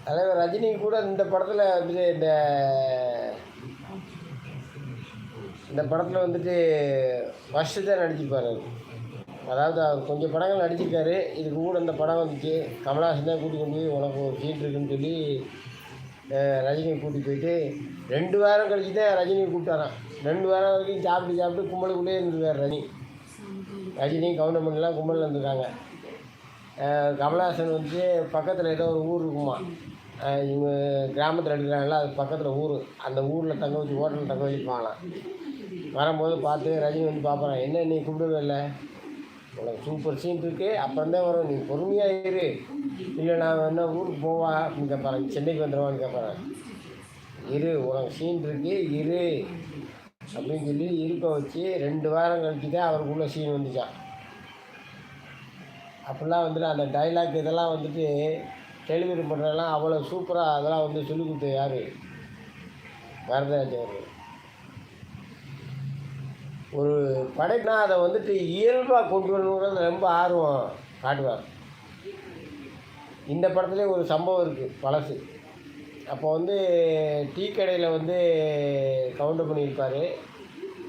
தலைவர் ரஜினி கூட இந்த படத்தில் வந்துட்டு இந்த படத்தில் வந்துட்டு ஃபஸ்ட்டு தான் நடிச்சிருப்பார் அவர். அதாவது அவர் கொஞ்சம் படங்கள் நடிச்சிருக்காரு. இதுக்கு கூட இந்த படம் வந்துச்சு. கமலஹாசன் தான் கூட்டி கொண்டு போய் உனக்கு ஒரு சீட் இருக்குன்னு சொல்லி ரஜினியை கூட்டி போயிட்டு 2 வாரம் கழிச்சு தான் ரஜினியை கூப்பிட்டாரான். 2 வாரம் வரைக்கும் சாப்பிட்டு கும்பலுக்குள்ளே இருந்திருக்கார் ரஜினி கவுண்டமணிலாம் கும்பலில் இருந்திருக்காங்க. கமலஹாசன் வந்துட்டு பக்கத்தில் ஏதோ ஒரு ஊர் இருக்குமா, இவங்க கிராமத்தில் எடுக்கிறாங்கல்ல, அது பக்கத்தில் ஊர். அந்த ஊரில் தங்க வச்சு ஹோட்டலில் தங்க வச்சுருப்பாங்களாம். வரும்போது பார்த்து ரஜினி வந்து பார்ப்பறான், என்ன நீ கூப்பிடவே இல்லை, உனக்கு சூப்பர் சீன் இருக்குது, அப்புறம் தான் வரும், நீ பொறுமையாக இரு, இல்லை நான் என்ன ஊருக்கு போவா அப்படின்னு கேட்பாரன், சென்னைக்கு வந்துடுவான்னு கேட்பாரன். இரு, உனக்கு சீன் இருக்குது இரு அப்படின்னு சொல்லி இருக்க வச்சு 2 வாரம் கழிச்சு தான் அவருக்குள்ளே சீன் வந்துச்சான். அப்படிலாம் வந்துட்டு அந்த டைலாக் இதெல்லாம் வந்துட்டு டெலிவரி பண்ணுறதெல்லாம் அவ்வளோ சூப்பராக அதெல்லாம் வந்து சொல்லிக் கொடுத்தது யார்? வரதராஜன் அவர்கள். ஒரு படைப்புனா அதை வந்துட்டு இயல்பாக கொண்டு வரணுங்கிறது ரொம்ப ஆர்வம் காட்டுவார். இந்த படத்துலேயே ஒரு சம்பவம் இருக்குது பழசு. அப்போ வந்து டீ கடையில் வந்து கவுண்டர் பண்ணியிருப்பார்,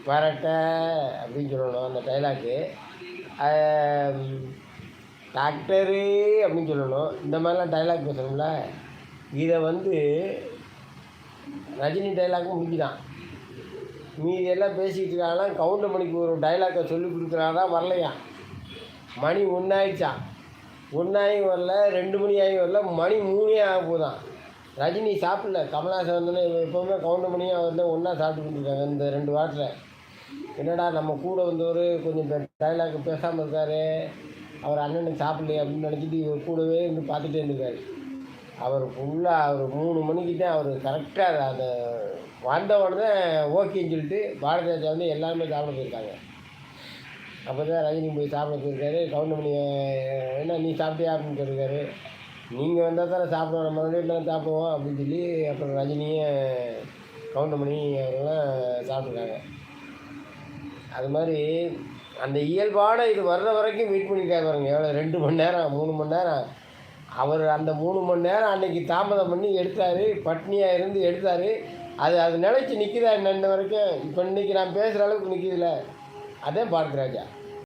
வரட்ட அப்படின்னு சொல்லணும் அந்த டைலாக்கு. டாக்டரு அப்படின்னு சொல்லணும். இந்த மாதிரிலாம் டைலாக் பேசணும்ல. இதை வந்து ரஜினி டைலாக்கும் முடிஞ்சுதான். மீதி எல்லாம் பேசிக்கிட்டு இருக்காங்களாம். கவுண்டர் மணிக்கு ஒரு டைலாக்கை சொல்லி கொடுக்குறாதான் வரலையாம். மணி 1 ஆகிடுச்சான். 1 ஆகியும் வரல, 2 மணி ஆகியும் வரல, மணி 3 ஆக போதான். ரஜினி சாப்பிடல. கமலஹாசன் வந்தோடனே எப்போவுமே கவுண்டர் மணியும் அவர் தான் ஒன்றா சாப்பிட்டு இருக்காங்க இந்த 2 வாரத்தில். என்னடா நம்ம கூட வந்தவர் கொஞ்சம் டைலாக் பேசாமல் இருக்கார், அவர் அண்ணனுக்கு சாப்பிடலையே அப்படின்னு நினச்சிட்டு இவர் கூடவே இருந்து பார்த்துட்டே இருந்திருக்காரு. அவர் ஃபுல்லாக அவர் 3 மணிக்கு தான் அவர் கரெக்டாக அந்த வந்த உடனே ஓகேன்னு சொல்லிட்டு பாரதி ராஜா வந்து எல்லாருமே சாப்பிட போயிருக்காங்க. அப்போ தான் ரஜினி போய் சாப்பிட போயிருக்காரு. கவுண்டமணி என்ன நீ சாப்பிட்டியா அப்படின்னு கேட்டிருக்காரு. நீங்கள் வந்தால் தானே சாப்பிடுவோம், நம்ம வீட்டில் தான் சாப்பிடுவோம் அப்படின்னு சொல்லி அப்புறம் ரஜினியே கவுண்டமணி அவரெல்லாம் சாப்பிட்ருக்காங்க. அது மாதிரி அந்த இயல்பான இது வர்ற வரைக்கும் வெயிட் பண்ணியிருக்காரு பாருங்க. எவ்வளோ 2 மணி நேரம் 3 மணி நேரம். அவர் அந்த 3 மணி நேரம் அன்றைக்கி தாமதம் பண்ணி எடுத்தார், பட்னியாக இருந்து எடுத்தார். அது நினச்சி நிற்கிதா இன்ன வரைக்கும். இப்போ இன்றைக்கி நான் பேசுகிற அளவுக்கு நிற்கிதில்ல, அதே பாரதி ராஜா.